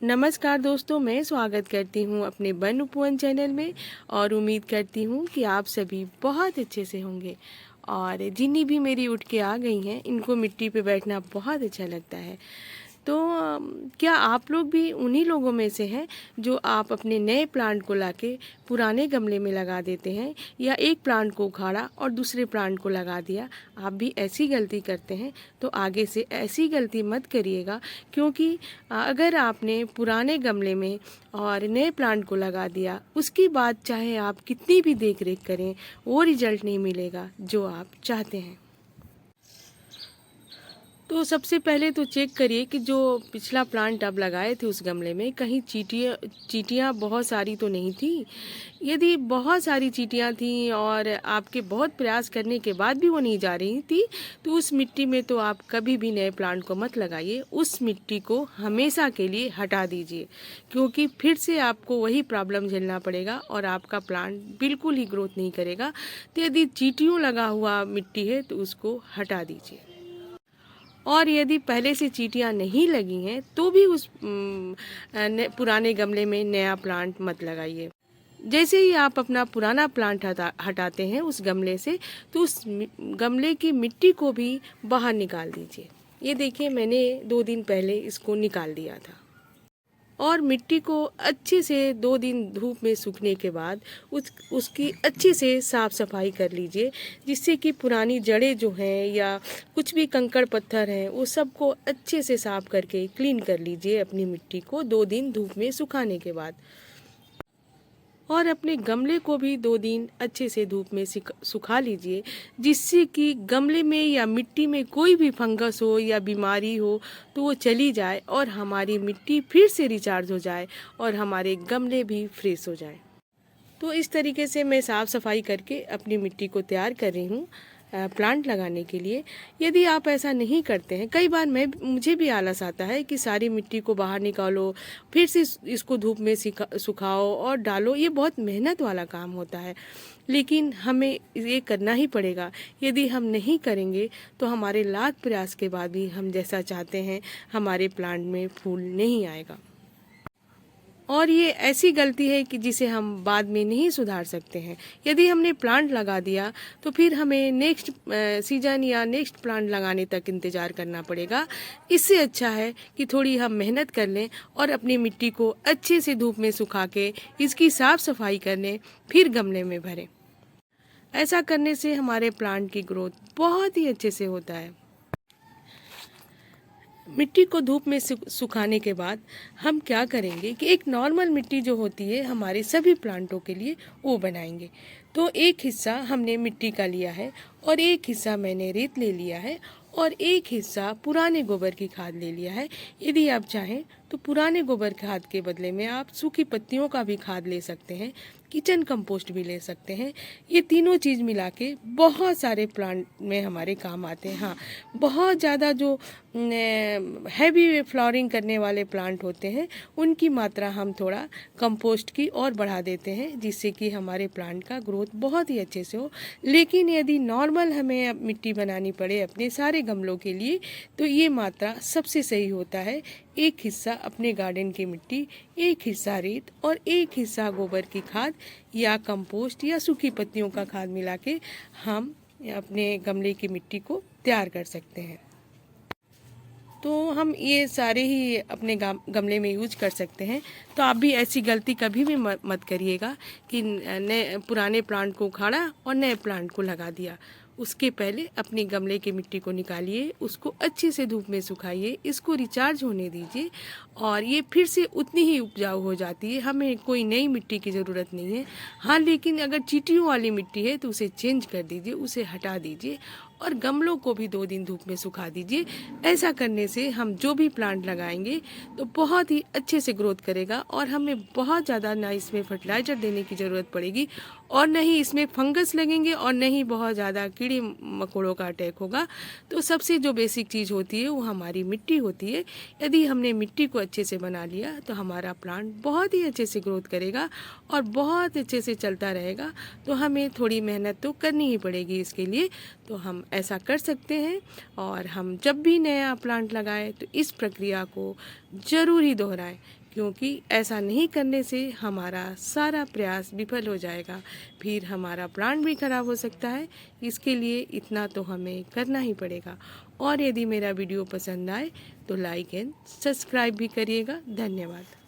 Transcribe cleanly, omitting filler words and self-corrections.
नमस्कार दोस्तों, मैं स्वागत करती हूँ अपने वन उपवन चैनल में और उम्मीद करती हूँ कि आप सभी बहुत अच्छे से होंगे। और जिन्नी भी मेरी उठ के आ गई हैं, इनको मिट्टी पे बैठना बहुत अच्छा लगता है। तो क्या आप लोग भी उन्हीं लोगों में से हैं जो आप अपने नए प्लांट को लाके पुराने गमले में लगा देते हैं, या एक प्लांट को उखाड़ा और दूसरे प्लांट को लगा दिया? आप भी ऐसी गलती करते हैं तो आगे से ऐसी गलती मत करिएगा, क्योंकि अगर आपने पुराने गमले में और नए प्लांट को लगा दिया, उसके बाद चाहे आप कितनी भी देख रेख करें, वो रिजल्ट नहीं मिलेगा जो आप चाहते हैं। तो सबसे पहले तो चेक करिए कि जो पिछला प्लांट आप लगाए थे उस गमले में, कहीं चींटियाँ बहुत सारी तो नहीं थी। यदि बहुत सारी चींटियाँ थीं और आपके बहुत प्रयास करने के बाद भी वो नहीं जा रही थी, तो उस मिट्टी में तो आप कभी भी नए प्लांट को मत लगाइए। उस मिट्टी को हमेशा के लिए हटा दीजिए, क्योंकि फिर से आपको वही प्रॉब्लम झेलना पड़ेगा और आपका प्लांट बिल्कुल ही ग्रोथ नहीं करेगा। तो यदि चींटियों लगा हुआ मिट्टी है तो उसको हटा दीजिए। और यदि पहले से चींटियाँ नहीं लगी हैं तो भी उस पुराने गमले में नया प्लांट मत लगाइए। जैसे ही आप अपना पुराना प्लांट हटाते हैं उस गमले से, तो उस गमले की मिट्टी को भी बाहर निकाल दीजिए। ये देखिए, मैंने 2 दिन पहले इसको निकाल दिया था। और मिट्टी को अच्छे से 2 दिन धूप में सूखने के बाद उसकी अच्छे से साफ़ सफाई कर लीजिए, जिससे कि पुरानी जड़ें जो हैं या कुछ भी कंकड़ पत्थर हैं वो सबको अच्छे से साफ़ करके क्लीन कर लीजिए अपनी मिट्टी को 2 दिन धूप में सुखाने के बाद। और अपने गमले को भी 2 दिन अच्छे से धूप में सुखा लीजिए, जिससे कि गमले में या मिट्टी में कोई भी फंगस हो या बीमारी हो तो वो चली जाए और हमारी मिट्टी फिर से रिचार्ज हो जाए और हमारे गमले भी फ्रेश हो जाए। तो इस तरीके से मैं साफ़ सफाई करके अपनी मिट्टी को तैयार कर रही हूँ प्लांट लगाने के लिए। यदि आप ऐसा नहीं करते हैं, कई बार मुझे भी आलस आता है कि सारी मिट्टी को बाहर निकालो, फिर से इसको धूप में सुखाओ और डालो। ये बहुत मेहनत वाला काम होता है, लेकिन हमें ये करना ही पड़ेगा। यदि हम नहीं करेंगे तो हमारे लाख प्रयास के बाद भी हम जैसा चाहते हैं हमारे प्लांट में फूल नहीं आएगा। और ये ऐसी गलती है कि जिसे हम बाद में नहीं सुधार सकते हैं। यदि हमने प्लांट लगा दिया तो फिर हमें नेक्स्ट सीजन या नेक्स्ट प्लांट लगाने तक इंतज़ार करना पड़ेगा। इससे अच्छा है कि थोड़ी हम मेहनत कर लें और अपनी मिट्टी को अच्छे से धूप में सुखा के इसकी साफ़ सफाई कर लें, फिर गमले में भरें। ऐसा करने से हमारे प्लांट की ग्रोथ बहुत ही अच्छे से होता है। मिट्टी को धूप में सुखाने के बाद हम क्या करेंगे कि एक नॉर्मल मिट्टी जो होती है हमारे सभी प्लांटों के लिए, वो बनाएंगे। तो एक हिस्सा हमने मिट्टी का लिया है और एक हिस्सा मैंने रेत ले लिया है और एक हिस्सा पुराने गोबर की खाद ले लिया है। यदि आप चाहें तो पुराने गोबर खाद के बदले में आप सूखी पत्तियों का भी खाद ले सकते हैं, किचन कंपोस्ट भी ले सकते हैं। ये तीनों चीज़ मिला के बहुत सारे प्लांट में हमारे काम आते हैं। हाँ, बहुत ज़्यादा जो हैवी फ्लावरिंग करने वाले प्लांट होते हैं उनकी मात्रा हम थोड़ा कंपोस्ट की और बढ़ा देते हैं, जिससे कि हमारे प्लांट का ग्रोथ बहुत ही अच्छे से हो। लेकिन यदि नॉर्मल हमें मिट्टी बनानी पड़े अपने सारे गमलों के लिए, तो ये मात्रा सबसे सही होता है। एक हिस्सा अपने गार्डन की मिट्टी, एक हिस्सा रेत और एक हिस्सा गोबर की खाद या कंपोस्ट या सूखी पत्तियों का खाद मिला के हम अपने गमले की मिट्टी को तैयार कर सकते हैं। तो हम ये सारे ही अपने गमले में यूज कर सकते हैं। तो आप भी ऐसी गलती कभी भी मत करिएगा कि नए पुराने प्लांट को उखाड़ा और नए प्लांट को लगा दिया। उसके पहले अपने गमले की मिट्टी को निकालिए, उसको अच्छे से धूप में सुखाइए, इसको रिचार्ज होने दीजिए और ये फिर से उतनी ही उपजाऊ हो जाती है। हमें कोई नई मिट्टी की ज़रूरत नहीं है। हाँ, लेकिन अगर चींटियों वाली मिट्टी है तो उसे चेंज कर दीजिए, उसे हटा दीजिए और गमलों को भी 2 दिन धूप में सुखा दीजिए। ऐसा करने से हम जो भी प्लांट लगाएंगे तो बहुत ही अच्छे से ग्रोथ करेगा और हमें बहुत ज़्यादा ना इसमें फर्टिलाइज़र देने की ज़रूरत पड़ेगी और न ही इसमें फंगस लगेंगे और न ही बहुत ज़्यादा कीड़े मकोड़ों का अटैक होगा। तो सबसे जो बेसिक चीज़ होती है वो हमारी मिट्टी होती है। यदि हमने मिट्टी को अच्छे से बना लिया तो हमारा प्लांट बहुत ही अच्छे से ग्रोथ करेगा और बहुत अच्छे से चलता रहेगा। तो हमें थोड़ी मेहनत तो करनी ही पड़ेगी इसके लिए। तो हम ऐसा कर सकते हैं और हम जब भी नया प्लांट लगाएं तो इस प्रक्रिया को ज़रूर ही दोहराएं, क्योंकि ऐसा नहीं करने से हमारा सारा प्रयास विफल हो जाएगा, फिर हमारा प्लांट भी खराब हो सकता है। इसके लिए इतना तो हमें करना ही पड़ेगा। और यदि मेरा वीडियो पसंद आए तो लाइक एंड सब्सक्राइब भी करिएगा। धन्यवाद।